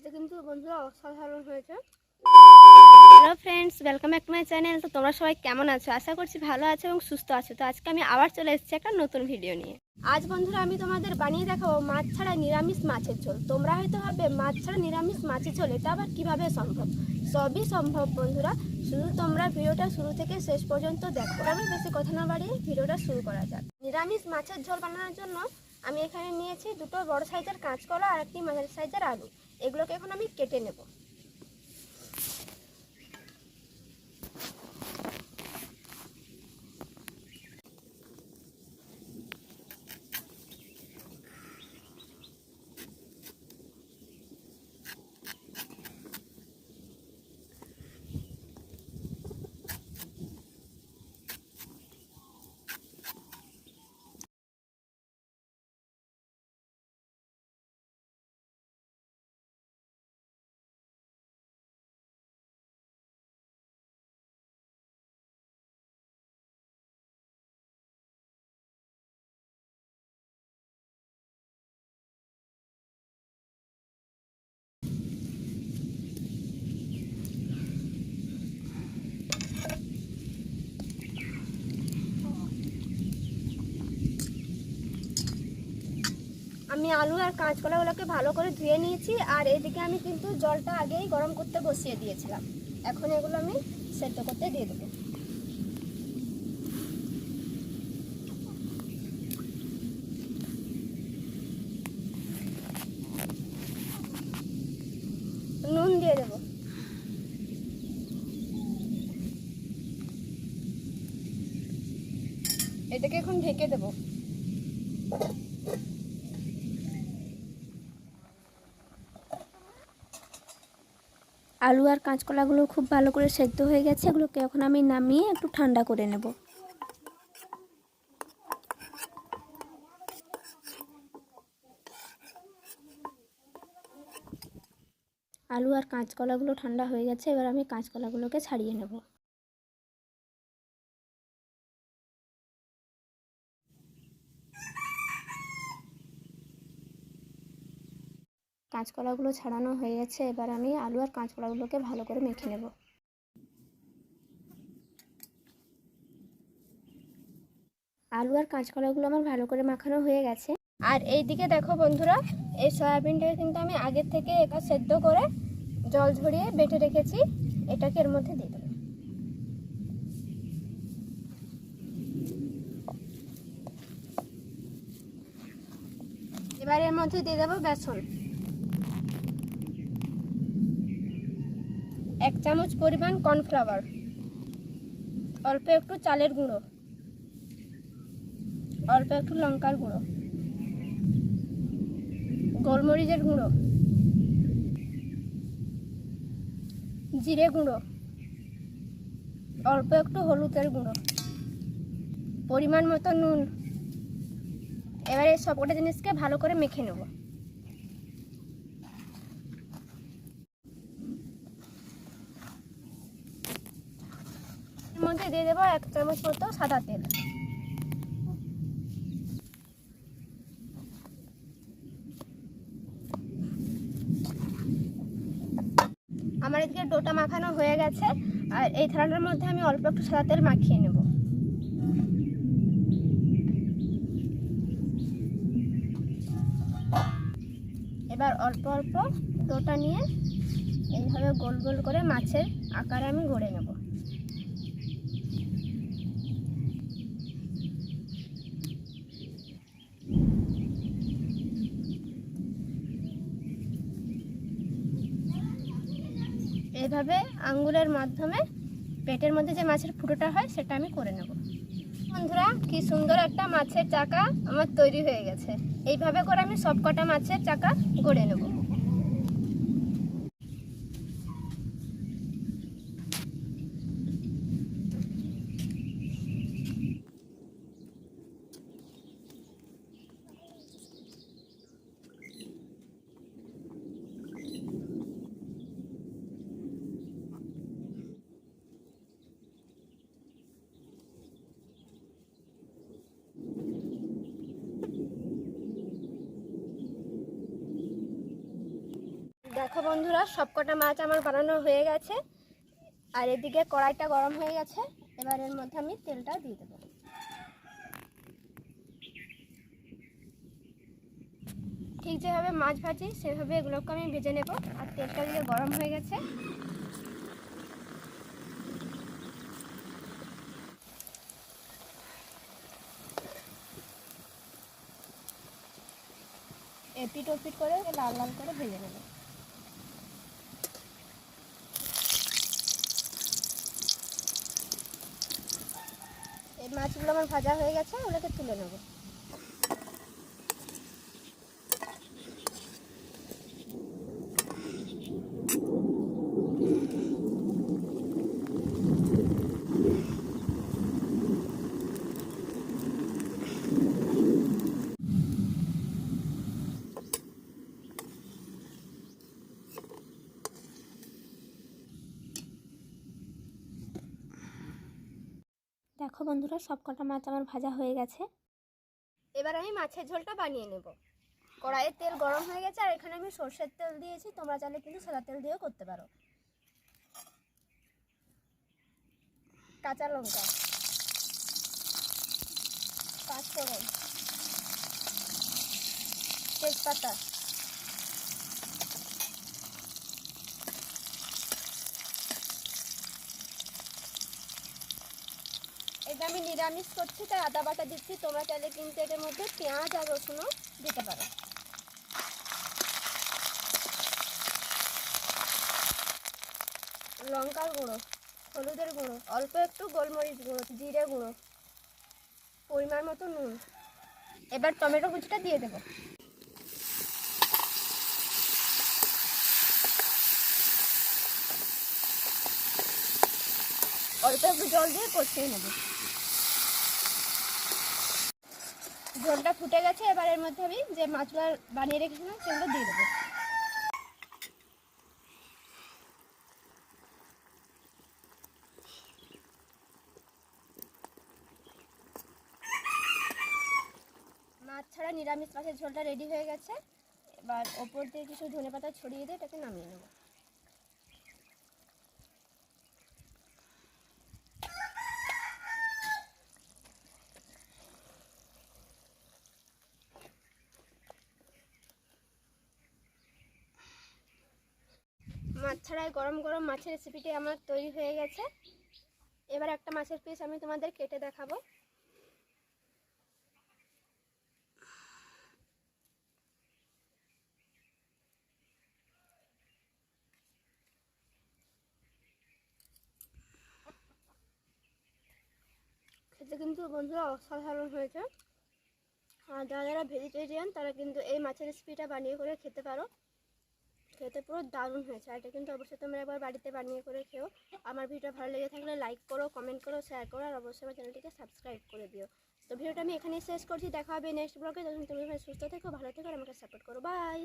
খেতে কিন্তু বন্ধুরা অসাধারণ হয়েছে। Hello friends, welcome back to my channel. তো তোমরা সবাই কেমন আছো? আশা করছি ভালো আছো এবং সুস্থ আছো। তো আজকে আমি আবার চলে এসেছি একটা নতুন ভিডিও নিয়ে। আজ বন্ধুরা আমি তোমাদের বানিয়ে দেখাবো মাছ ছাড়া নিরামিষ মাছের ঝোল। তোমরা হয়তো ভাববে মাছ ছাড়া নিরামিষ মাছের ঝোল এটা আবার কিভাবে সম্ভব? সবই সম্ভব বন্ধুরা, শুধু তোমরা ভিডিওটা শুরু থেকে শেষ পর্যন্ত দেখো। আমি বেশি কথা না বাড়িয়ে ভিডিওটা শুরু করা যাক। নিরামিষ মাছের ঝোল বানানোর জন্য আমি এখানে নিয়েছি দুটো বড় সাইজের কাঁচকলা আর একটি মাঝারি সাইজের আলু। এগুলোকে এখন আমি কেটে নেব। আমি আলু আর কাঁচকলাগুলোকে ভালো করে ধুয়ে নিয়েছি, আর এদিকে আমি কিন্তু জলটা আগেই গরম করতে বসিয়ে দিয়েছিলাম। এখন এগুলো আমি সেদ্ধ করতে দিয়ে দেবো। নুন দিয়ে দেবো। এটাকে এখন ঢেকে দেবো। আলু আর কাঁচকলাগুলো খুব ভালো করে সেদ্ধ হয়ে গেছে। এগুলোকে এখন আমি নামিয়ে একটু ঠান্ডা করে নেব। আলু আর কাঁচকলাগুলো ঠান্ডা হয়ে গেছে, এবার আমি কাঁচকলাগুলোকে ছাড়িয়ে নেব। কাঁচকলাগুলো ছাড়ানো হয়ে গেছে, এবার আমি আলু আর কাঁচকলাগুলোকে ভালো করে মেখে নেব। আলু আর কাঁচকলাগুলো আমার ভালো করে মাখানো হয়ে গেছে। আর এই দিকে দেখো বন্ধুরা, এই সয়াবিনটাকে কিন্তু আমি আগের থেকে এটা সেদ্ধ করে জল ঝরিয়ে বেটে রেখেছি। এটাকে এর মধ্যে দিয়ে দেবো। এবার এর মধ্যে দিয়ে দেবো বেসন, 1 চামচ পরিমাণ কর্নফ্লাওয়ার, অল্প একটু চালের গুঁড়ো, অল্প একটু লঙ্কার গুঁড়ো, গোলমরিচের গুঁড়ো, জিরে গুঁড়ো, অল্প একটু হলুদের গুঁড়ো, পরিমাণ মতো নুন। এবার এই সবকটা জিনিসকে ভালো করে মেখে নেব। এর মধ্যে দিয়ে দেবো 1 চামচ মতো সাদা তেল। আমার এদিকে ডোটা মাখানো হয়ে গেছে, আর এই থালাটার মধ্যে আমি অল্প একটু সাদা তেল মাখিয়ে নেব। এবার অল্প অল্প ডোটা নিয়ে এইভাবে গোল গোল করে মাছের আকারে আমি গড়ে নেব। এইভাবে আঙ্গুলের মাধ্যমে পেটের মধ্যে যে মাছের ফুটোটা হয় সেটা আমি করে নেব। বন্ধুরা, কি সুন্দর একটা মাছের চাকা আমার তৈরি হয়ে গেছে। এইভাবে করে আমি সবকটা মাছের চাকা গড়ে নেব। বন্ধুরা, সবকটা মাছ আমার বানানো হয়ে গেছে আর এদিকে কড়াইটা গরম হয়ে গেছে। এবার এর মধ্যে আমি তেলটা দিয়ে দেবো। ঠিক যেভাবে মাছ ভাজি সেভাবে এগুলোকে আমি ভেজে নেব। আর তেলটা দিয়ে গরম হয়ে গেছে। এপিট ওপিট করে লাল লাল করে ভেজে নেব। এই মাছগুলো আমার ভাজা হয়ে গেছে, ওগুলোকে তুলে নেব। দেখো বন্ধুরা, সবকটা মাছ আমার ভাজা হয়ে গেছে। এবার আমি মাছের ঝোলটা বানিয়ে নেব। কড়াইয়ে তেল গরম হয়ে গেছে আর এখানে আমি সরষের তেল দিয়েছি, তোমরা চাইলে কিন্তু সাদা তেল দিয়েও করতে পারো। কাঁচা লঙ্কা, পাঁচফোড়ন, তেজপাতা, এটা আমি নিরামিষ করছি তাই আদা বাটা দিচ্ছি। তোমরা চাইলে কিন্তু এটার মধ্যে পেঁয়াজ আর রসুনও দিতে পারো। লঙ্কার গুঁড়ো, হলুদের গুঁড়ো, অল্প একটু গোলমরিচ গুঁড়ো, জিরে গুঁড়ো, পরিমাণ মতো নুন। এবার টমেটো কুচিটা দিয়ে দেবো। অল্প একটু জল দিয়ে কষিয়ে নেব। ঝোলটা ফুটে গেছে, এবার এর মধ্যে আমি যে মাছগুলো বানিয়ে রেখেছিলাম সেগুলো দিয়ে দেবো। মাছ ছাড়া নিরামিষ মাছের ঝোলটা রেডি হয়ে গেছে। এবার ওপর দিয়ে কিছু ধনেপাতা ছড়িয়ে দিয়ে এটাকে নামিয়ে নেব। মাছ ছাড়াই গরম গরম মাছের রেসিপিটি আমার তৈরি হয়ে গেছে। এবার একটা মাছের পিস আমি তোমাদের কেটে দেখাবো। খেতে কিন্তু বন্ধুরা অসাধারণ হয়েছে। আর যারা যারা ভেজিটেরিয়ান তারা কিন্তু এই মাছের রেসিপিটা বানিয়ে করে খেতে পারো। খেতে পুরো দারুণ হয়েছে। আর এটা কিন্তু অবশ্যই তোমরা একবার বাড়িতে বানিয়ে করে খেও। আমার ভিডিও ভালো লেগে থাকলে লাইক করো, কমেন্ট করো, শেয়ার করো আর অবশ্যই আমার চ্যানেলটিকে সাবস্ক্রাইব করে দিও। তো ভিডিওটা আমি এখানেই শেষ করছি। দেখা হবে নেক্সট ব্লগে। তখন তুমি সুস্থ থেকো, ভালো থেকো আর আমাকে সাপোর্ট করো। বাই।